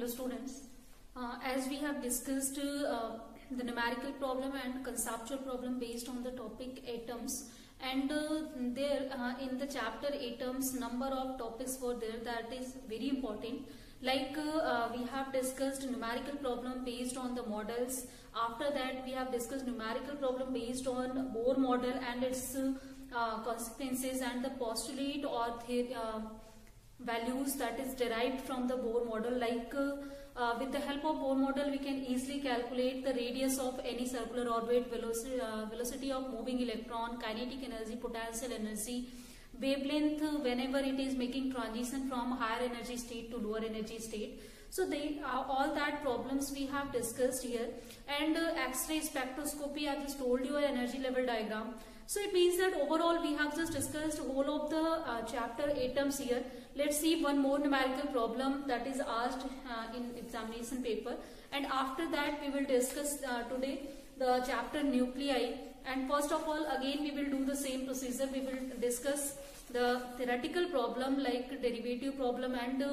Hello students, as we have discussed the numerical problem and conceptual problem based on the topic atoms, and there in the chapter atoms number of topics were there that is very important. Like we have discussed numerical problem based on the models. After that we have discussed numerical problem based on Bohr model and its consequences and the postulate or values that is derived from the Bohr model. Like with the help of Bohr model we can easily calculate the radius of any circular orbit, velocity of moving electron, kinetic energy, potential energy, wavelength whenever it is making transition from higher energy state to lower energy state. So they all that problems we have discussed here. And X-ray spectroscopy, I just told you energy level diagram. So it means that overall we have just discussed whole of the chapter atoms here. Let's see one more numerical problem that is asked in examination paper, and after that we will discuss today the chapter nuclei. And first of all, again we will do the same procedure. We will discuss the theoretical problem like derivative problem and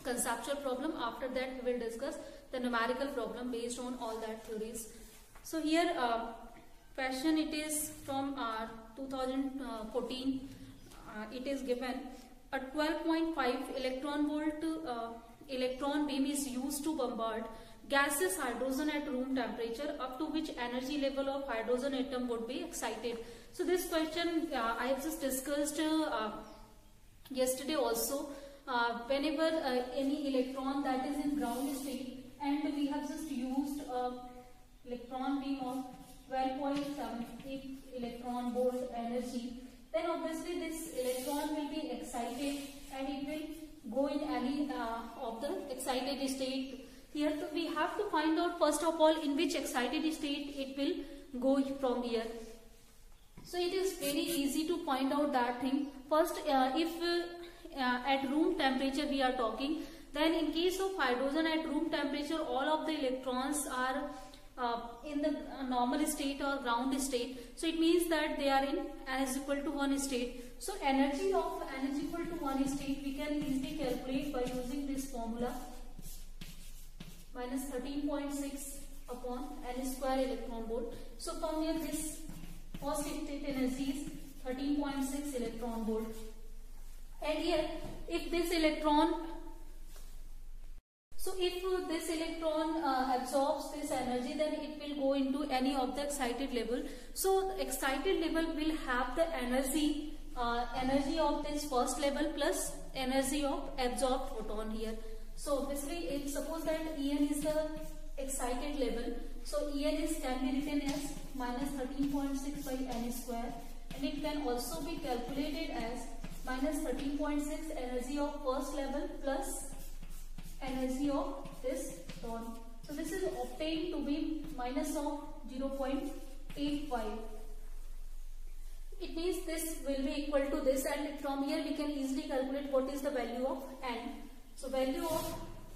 conceptual problem. After that we will discuss the numerical problem based on all that theories. So here question, it is from 2014. It is given a 12.5 electron volt electron beam is used to bombard gaseous hydrogen at room temperature, up to which energy level of hydrogen atom would be excited. So this question I have just discussed yesterday also. Whenever any electron that is in ground state and we have just used electron beam of 12.78 electron volt energy, then obviously this electron will be excited and it will go in any of the excited state. Here we have to find out first of all in which excited state it will go from here. So it is very easy to find out that thing. First, if at room temperature we are talking, then in case of hydrogen at room temperature all of the electrons are in the normal state or ground state. So it means that they are in n is equal to 1 state. So energy of n is equal to 1 state we can easily calculate by using this formula, minus 13.6 upon n square electron volt. So from here this first state energy is 13.6 electron volt. And here if this electron, so if this electron absorbs this energy, then it will go into any of the excited level. So the excited level will have the energy of this first level plus energy of absorbed photon here. So obviously if suppose that En is the excited level, so En can be written as minus 13.6 by n square, and it can also be calculated as minus 13.6 energy of first level plus energy of this photon. So this is obtained to be minus of 0.85. It means this will be equal to this, and from here we can easily calculate what is the value of n. So value of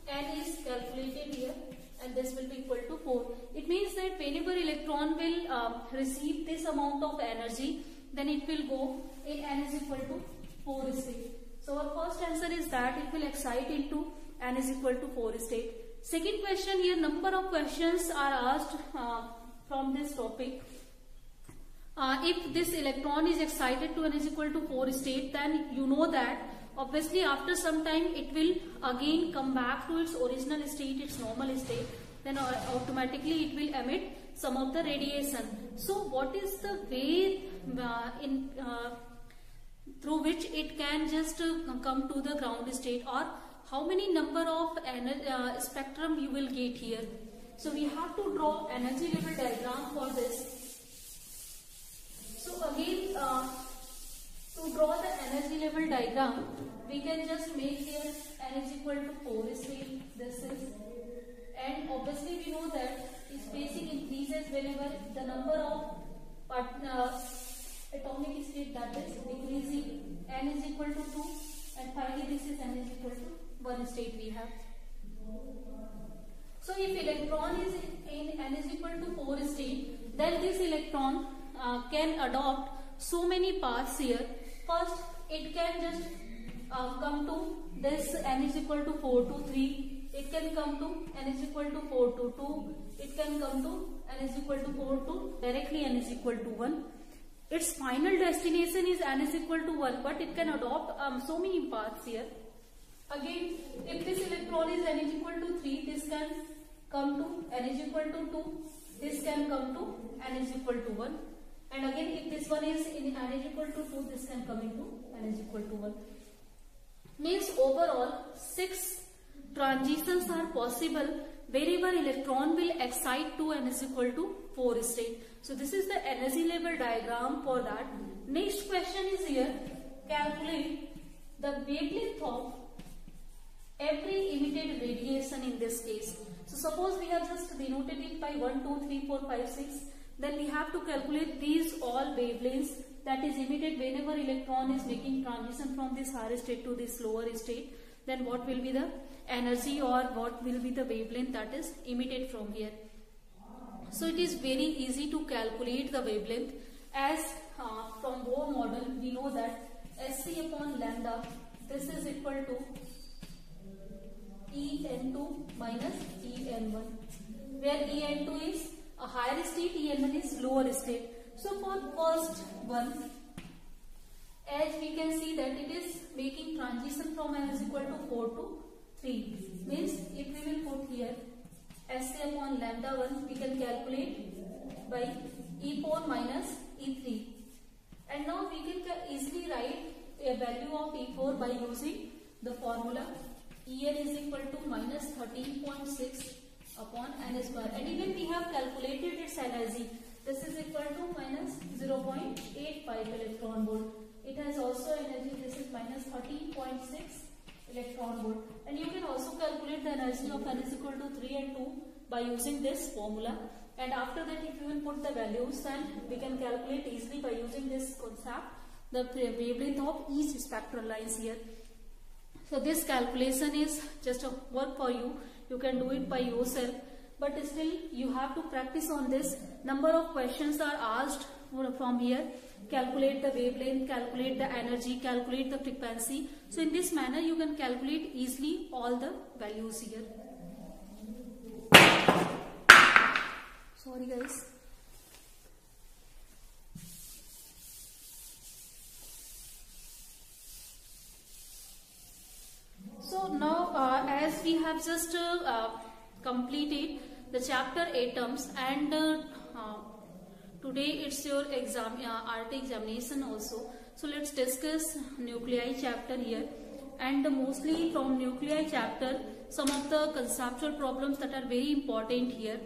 n is calculated here, and this will be equal to 4. It means that whenever electron will receive this amount of energy, then it will go in n is equal to 4 state. So our first answer is that it will excite into n is equal to 4 state. Second question, here number of questions are asked from this topic. If this electron is excited to n is equal to 4 state, then you know that obviously after some time it will again come back to its original state, its normal state, then automatically it will emit some of the radiation. So what is the way through which it can just come to the ground state, or how many number of spectrum you will get here? So we have to draw energy level diagram for this. So again to draw the energy level diagram, we can just make here n is equal to 4 state, this is, and obviously we know that spacing increases whenever the number of atomic state that is decreasing, n is equal to 2, and finally this is n is equal to 1 state we have. So if electron is in n is equal to 4 state, then this electron can adopt so many paths here. First, it can just come to this n is equal to 4 to 3, it can come to n is equal to 4 to 2, it can come to n is equal to 4 to directly n is equal to 1. Its final destination is n is equal to 1, but it can adopt so many paths here. Again, if this electron is n is equal to 3, this can come to n is equal to 2, this can come to n is equal to 1. And again, if this one is in n is equal to 2, this can come into n is equal to 1. Means overall 6 transitions are possible wherever electron will excite to n is equal to 4 state. So this is the energy level diagram for that. Next question is here, calculate the wavelength of every emitted radiation in this case. So suppose we have just denoted it by 1, 2, 3, 4, 5, 6. Then we have to calculate these all wavelengths that is emitted whenever electron is making transition from this higher state to this lower state. Then what will be the energy or what will be the wavelength that is emitted from here. So it is very easy to calculate the wavelength, as from Bohr model we know that Sc upon lambda, this is equal to En2 minus En1, where En2 is a higher state, En1 is lower state. So for first one, as we can see that it is making transition from n is equal to 4 to 3. Means if we will put here Sc upon lambda 1, we can calculate by E4 minus E3. And now we can easily write a value of E4 by using the formula En is equal to minus 13.6 upon n square. And even we have calculated its energy. This is equal to minus 0.85 electron volt. It has also energy, this is minus 13.6 electron volt. And you can also calculate the energy of n is equal to 3 and 2 by using this formula. And after that, if you will put the values, then we can calculate easily by using this concept the wavelength of each spectral lines here. So this calculation is just a work for you. You can do it by yourself, but still you have to practice on this. Number of questions are asked from here. Calculate the wavelength, calculate the energy, calculate the frequency. So in this manner you can calculate easily all the values here. Sorry guys. So now as we have just completed the chapter atoms, and today it's your exam RT examination also. So let's discuss nuclei chapter here, and mostly from nuclei chapter some of the conceptual problems that are very important here.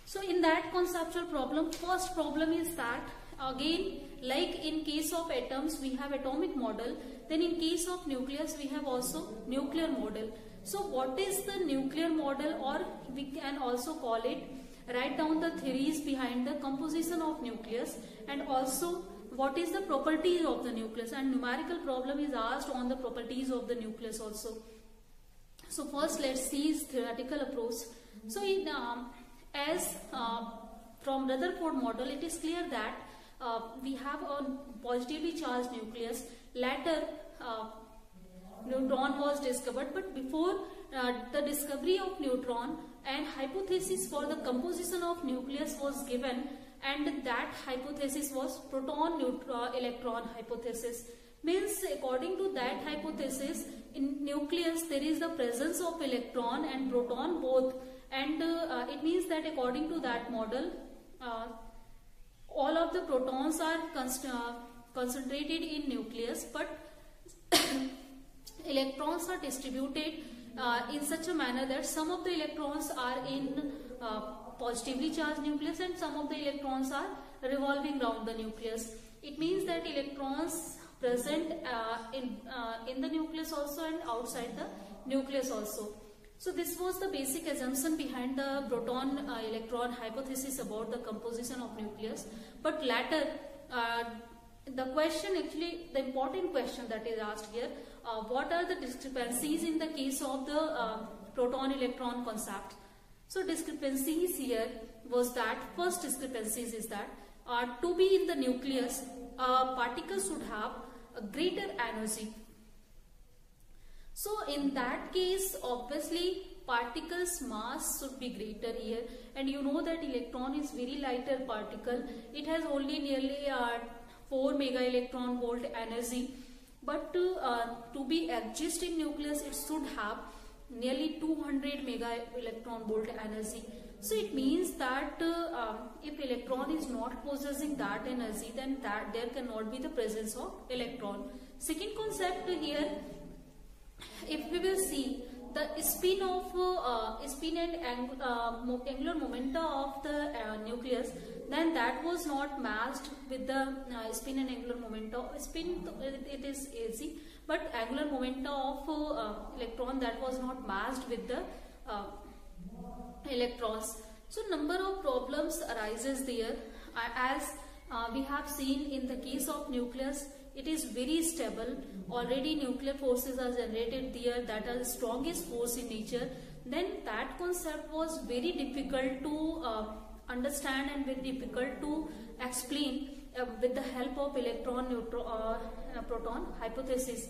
So in that conceptual problem, first problem is that again, like in case of atoms we have atomic model, then in case of nucleus we have also nuclear model. So what is the nuclear model, or we can also call it, write down the theories behind the composition of nucleus, and also what is the properties of the nucleus, and numerical problem is asked on the properties of the nucleus also. So first let's see its theoretical approach. So in from Rutherford model, it is clear that we have a positively charged nucleus. Later neutron was discovered, but before the discovery of neutron, and hypothesis for the composition of nucleus was given, and that hypothesis was proton neutron electron hypothesis. Means according to that hypothesis, in nucleus there is the presence of electron and proton both, and it means that according to that model all of the protons are concentrated in nucleus, but electrons are distributed in such a manner that some of the electrons are in positively charged nucleus and some of the electrons are revolving around the nucleus. It means that electrons present in the nucleus also and outside the nucleus also. So this was the basic assumption behind the proton electron hypothesis about the composition of nucleus. But later the question, actually the important question that is asked here, what are the discrepancies in the case of the proton electron concept? So discrepancies here was that, first discrepancies is that to be in the nucleus, a particle should have a greater energy. So in that case, obviously particle's mass should be greater here, and you know that electron is very lighter particle. It has only nearly 4 mega electron volt energy, but to be exist in nucleus it should have nearly 200 mega electron volt energy. So it means that if electron is not possessing that energy, then that there cannot be the presence of electron. Second concept here, if we will see the spin and angular momenta of the nucleus, then that was not matched with the spin and angular momenta. Spin, it is easy, but angular momenta of electron, that was not matched with the electrons. So number of problems arises there, as we have seen in the case of nucleus. It is very stable. Already nuclear forces are generated there, that are the strongest force in nature. Then that concept was very difficult to understand and very difficult to explain with the help of electron proton hypothesis.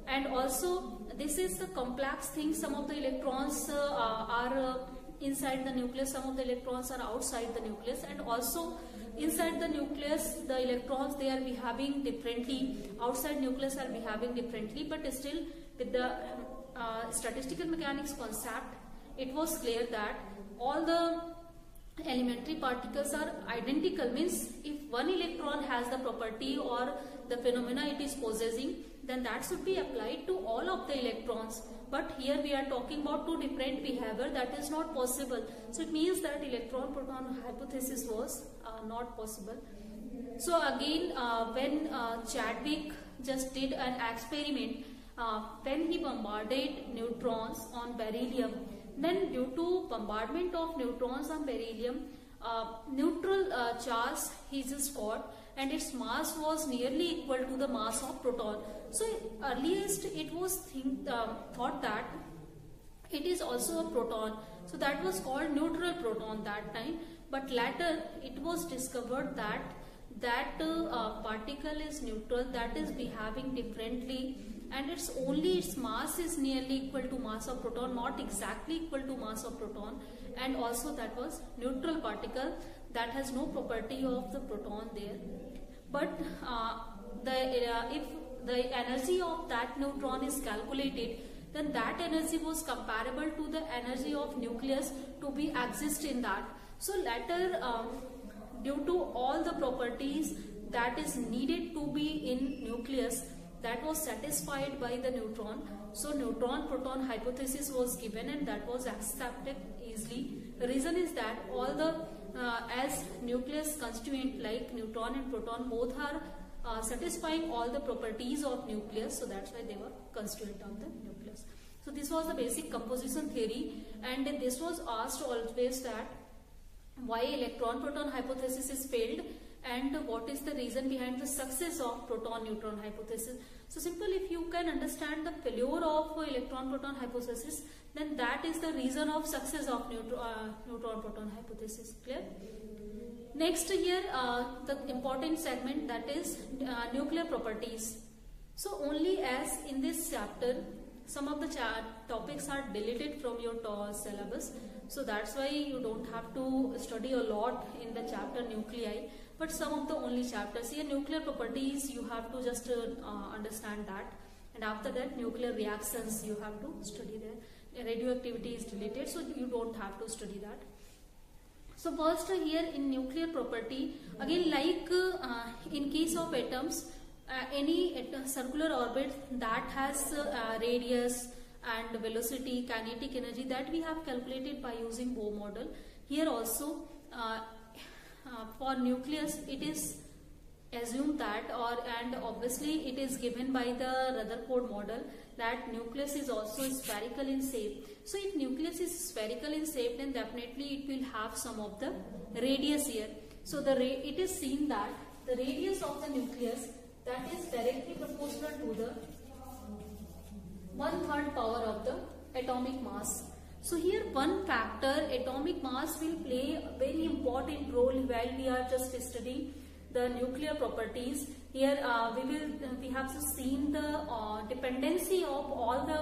And also this is the complex thing. Some of the electrons are inside the nucleus, some of the electrons are outside the nucleus, and also inside the nucleus the electrons they are behaving differently, outside nucleus are behaving differently, but still with the statistical mechanics concept it was clear that all the elementary particles are identical. Means if one electron has the property or the phenomena it is possessing, then that should be applied to all of the electrons. But here we are talking about two different behavior, that is not possible. So it means that electron proton hypothesis was not possible. So again when Chadwick just did an experiment when he bombarded neutrons on beryllium, then due to bombardment of neutrons on beryllium, neutral charge he just got, and its mass was nearly equal to the mass of proton. So earliest it was thought that it is also a proton, so that was called neutral proton that time. But later it was discovered that particle is neutral, that is behaving differently, and its mass is nearly equal to mass of proton, not exactly equal to mass of proton, and also that was neutral particle that has no property of the proton there. But if the energy of that neutron is calculated, then that energy was comparable to the energy of nucleus to be exist in that. So later due to all the properties that is needed to be in nucleus, that was satisfied by the neutron. So neutron proton hypothesis was given, and that was accepted easily. The reason is that all the as nucleus constituent like neutron and proton both are satisfying all the properties of nucleus, so that's why they were constituent of the nucleus. So this was the basic composition theory, and this was asked always that why electron proton hypothesis is failed and what is the reason behind the success of proton neutron hypothesis. So simple, if you can understand the failure of electron proton hypothesis, then that is the reason of success of neutron proton hypothesis. Clear? Next here the important segment, that is nuclear properties. So only as in this chapter some of the topics are deleted from your syllabus, so that's why you don't have to study a lot in the chapter nuclei, but some of the only chapters here, nuclear properties, you have to just understand that, and after that nuclear reactions you have to study there. Radioactivity is deleted, so you don't have to study that. So first here in nuclear property, again like in case of atoms, any circular orbit that has radius and velocity, kinetic energy, that we have calculated by using Bohr model. Here also for nucleus it is assumed that, and obviously it is given by the Rutherford model, that nucleus is also spherical in shape. So if nucleus is spherical in shape, then definitely it will have some of the radius here. So it is seen that the radius of the nucleus, that is directly proportional to the 1/3 power of the atomic mass. So here one factor, atomic mass, will play a very important role while we are just studying the nuclear properties. Here we have seen the dependency of all the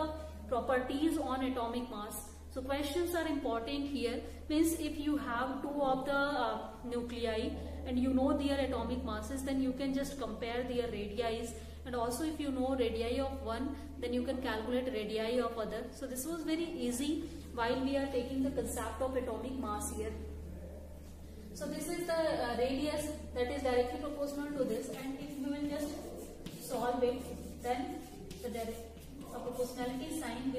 properties on atomic mass. So questions are important here. Means if you have two of the nuclei and you know their atomic masses, then you can just compare their radii. And also if you know radii of one, then you can calculate radii of other. So this was very easy while we are taking the concept of atomic mass here. So this is the radius that is directly proportional to this, and if we will just solve it, then the proportionality sign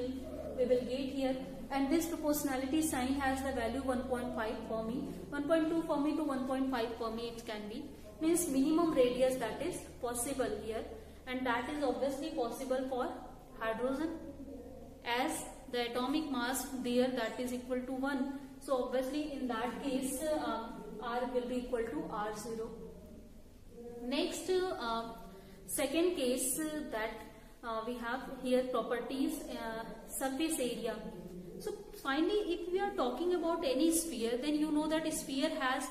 we will get here, and this proportionality sign has the value 1.5 Fermi, 1.2 Fermi to 1.5 Fermi it can be, means minimum radius that is possible here, and that is obviously possible for hydrogen as the atomic mass there that is equal to 1. So obviously in that case R will be equal to R0. Next second case that we have here properties surface area. So finally if we are talking about any sphere, then you know that a sphere has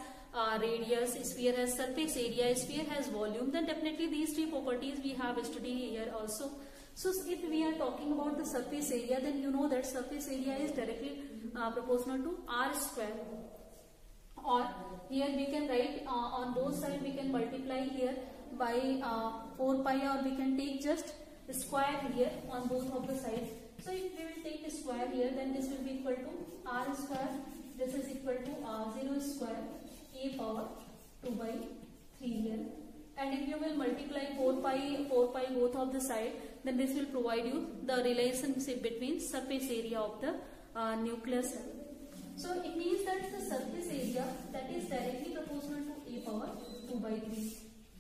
radius, a sphere has surface area, a sphere has volume, then definitely these three properties we have studied here also. So if we are talking about the surface area, then you know that surface area is directly proportional to R square, or here we can write on both sides we can multiply here by 4 pi, or we can take just square here on both of the sides. So if we will take a square here, then this will be equal to R square, this is equal to R0 square a power 2 by 3 here. And if you will multiply 4 pi both of the side, then this will provide you the relationship between surface area of the nucleus. So it means that the surface area that is directly proportional to a power 2 by 3.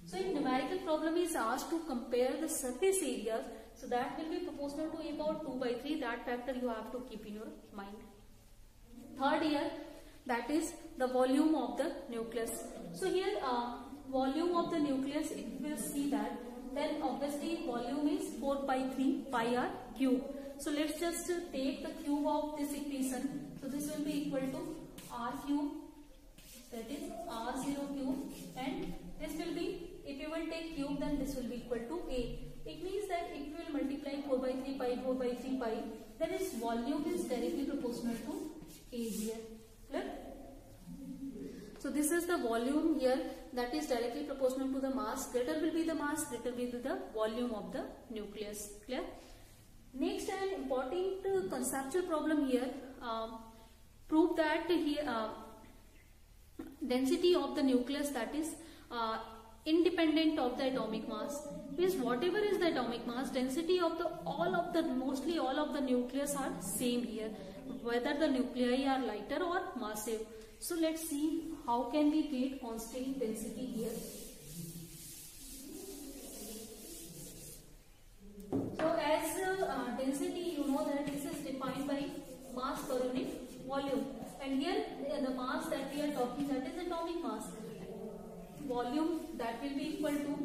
So if numerical problem is asked to compare the surface areas, so that will be proportional to a power 2 by 3. That factor you have to keep in your mind. Third here, that is the volume of the nucleus. So here volume of the nucleus, if we will see that, then obviously volume is 4 pi 3 pi r cube. So let's just take the cube of this equation. So this will be equal to r cube, that is r0 cube, and this will be, if you will take cube, then this will be equal to a. It means that if you will multiply 4 by 3 pi, then its volume is directly proportional to a here. Clear? So this is the volume here that is directly proportional to the mass. Greater will be the mass, greater will be the volume of the nucleus. Clear? Next, an important conceptual problem here. Prove that here density of the nucleus that is independent of the atomic mass. Means whatever is the atomic mass, density of mostly all of the nucleus are same here, whether the nuclei are lighter or massive. So let's see how can we get constant density here. So as density, you know that this is defined by mass per unit volume, and here the mass that we are talking, that is atomic mass. Volume that will be equal to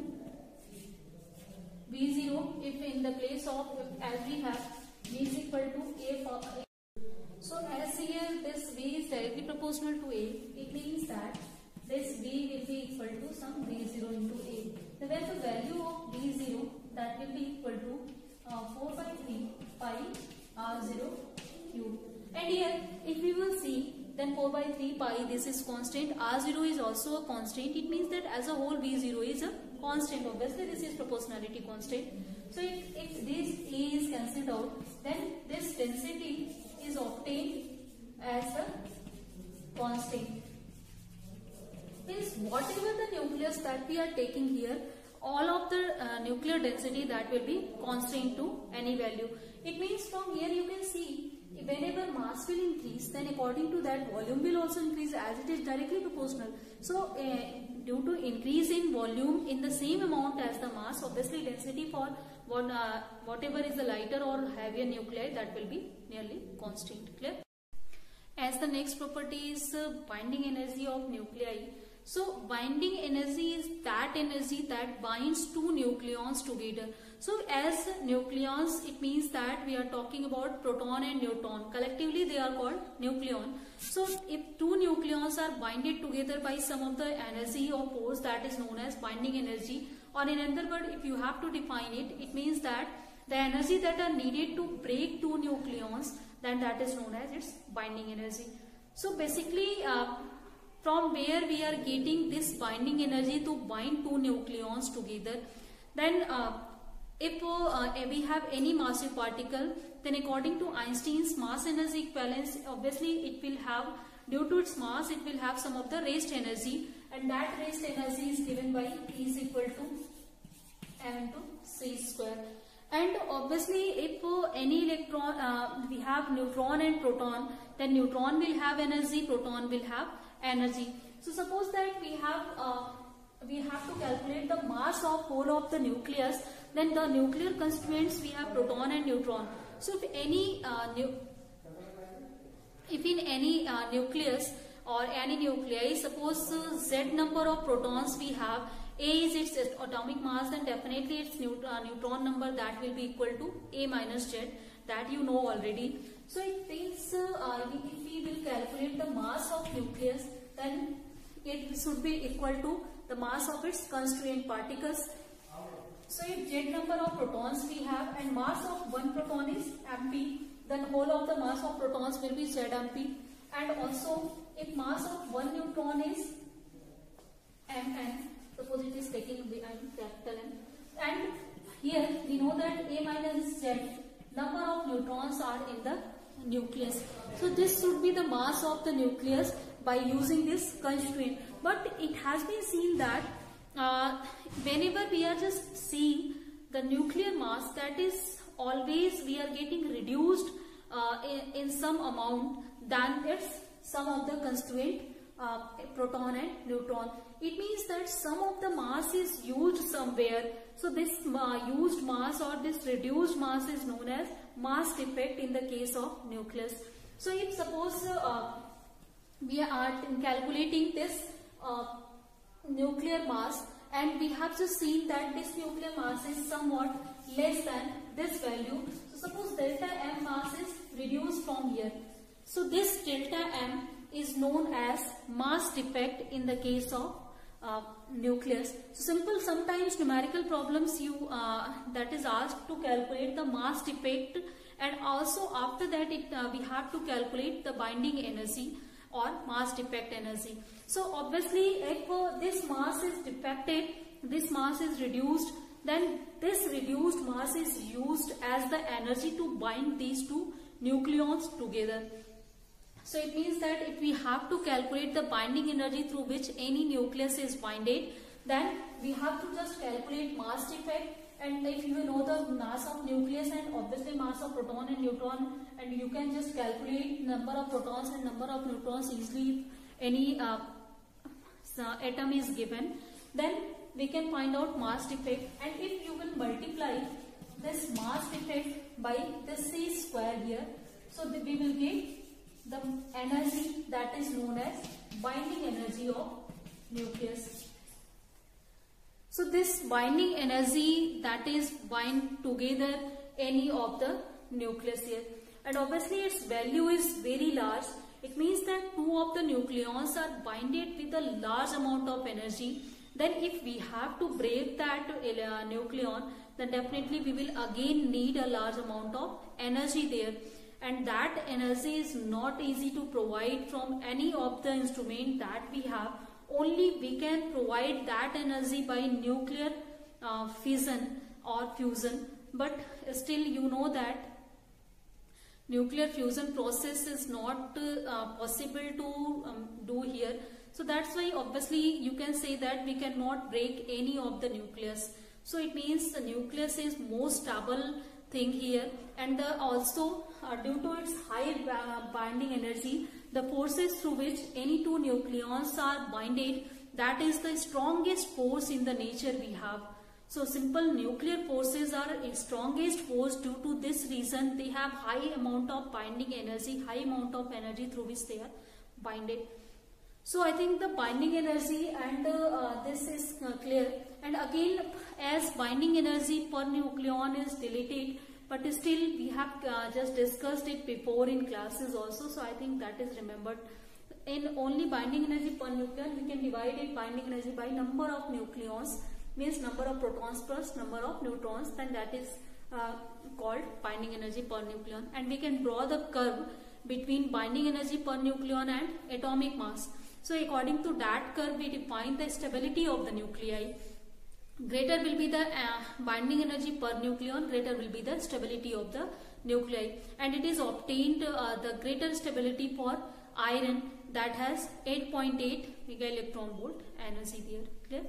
V0 if in the place of, as we have V is equal to A for A. So as here this V is directly proportional to A, it means that this V will be equal to some V0 into A. Then the value of V0 that will be equal to 4 by 3 pi R0 cube. And here if we will see, then 4 by 3 pi, this is constant, R0 is also a constant. It means that as a whole V0 is a constant. Obviously this is proportionality constant. So if this A is cancelled out, then this density is obtained as a constant. Means whatever the nucleus that we are taking here, all of the nuclear density that will be constant to any value. It means from here you can see, whenever mass will increase, then according to that volume will also increase, as it is directly proportional. So due to increase in volume in the same amount as the mass, obviously density for whatever is the lighter or heavier nuclei, that will be nearly constant. Clear? As the next property is binding energy of nuclei. So binding energy is that energy that binds two nucleons together. So as nucleons, it means that we are talking about proton and neutron. Collectively they are called nucleon. So if two nucleons are binded together by some of the energy or force, that is known as binding energy. Or in another word, if you have to define it, it means that the energy that are needed to break two nucleons, then that is known as its binding energy. So basically from where we are getting this binding energy to bind two nucleons together, then if we have any massive particle, then according to Einstein's mass energy equivalence, obviously it will have, due to its mass, it will have some of the rest energy, and that rest energy is given by E is equal to m into c square. And obviously if any electron, we have neutron and proton, then neutron will have energy, proton will have energy. So suppose that we have to calculate the mass of whole of the nucleus, then the nuclear constituents we have proton and neutron. So if in any nucleus or any nuclei, suppose Z number of protons we have, A is its atomic mass, then definitely its neutron number, that will be equal to A minus Z, that you know already. So it means if we will calculate the mass of nucleus, then it should be equal to the mass of its constituent particles. So if Z number of protons we have and mass of one proton is mp, then whole of the mass of protons will be Zmp. And also if mass of one neutron is mn, suppose it is taking behind capital M, and here we know that A minus Z number of neutrons are in the nucleus. So this should be the mass of the nucleus by using this constraint. But it has been seen that whenever we are just seeing the nuclear mass, that is always we are getting reduced in some amount than its sum of the constituent proton and neutron. It means that some of the mass is used somewhere. So this used mass or this reduced mass is known as mass defect in the case of nucleus. So if suppose we are calculating this nuclear mass, and we have just seen that this nuclear mass is somewhat less than this value. So suppose delta M mass is reduced from here. So this delta M is known as mass defect in the case of nucleus. So simple, sometimes numerical problems you that is asked to calculate the mass defect, and also after that we have to calculate the binding energy or mass defect energy. So obviously if this mass is defected, this mass is reduced, then this reduced mass is used as the energy to bind these two nucleons together. So it means that if we have to calculate the binding energy through which any nucleus is binded, then we have to just calculate mass defect. And if you know the mass of nucleus and obviously mass of proton and neutron, and you can just calculate number of protons and number of neutrons easily if any atom is given, then we can find out mass defect. And if you will multiply this mass defect by the c square here, so that we will get the energy that is known as binding energy of nucleus. So this binding energy, that is bind together any of the nucleus here, and obviously its value is very large. It means that two of the nucleons are binded with a large amount of energy. Then if we have to break that nucleon, then definitely we will again need a large amount of energy there, and that energy is not easy to provide from any of the instrument that we have. Only we can provide that energy by nuclear fission or fusion, but still you know that nuclear fusion process is not possible to do here. So that's why obviously you can say that we cannot break any of the nucleus. So it means the nucleus is most stable thing here, and also due to its high binding energy, the forces through which any two nucleons are binded, that is the strongest force in the nature we have. So simple nuclear forces are its strongest force. Due to this reason, they have high amount of binding energy, high amount of energy through which they are binded. So I think the binding energy and this is clear. And again, as binding energy per nucleon is deleted, but still we have just discussed it before in classes also. So I think that is remembered. In only binding energy per nucleon, we can divide it binding energy by number of nucleons, means number of protons plus number of neutrons, then that is called binding energy per nucleon, and we can draw the curve between binding energy per nucleon and atomic mass. So according to that curve, we define the stability of the nuclei. Greater will be the binding energy per nucleon, greater will be the stability of the nuclei, and it is obtained the greater stability for iron, that has 8.8 mega electron volt energy there. Clear?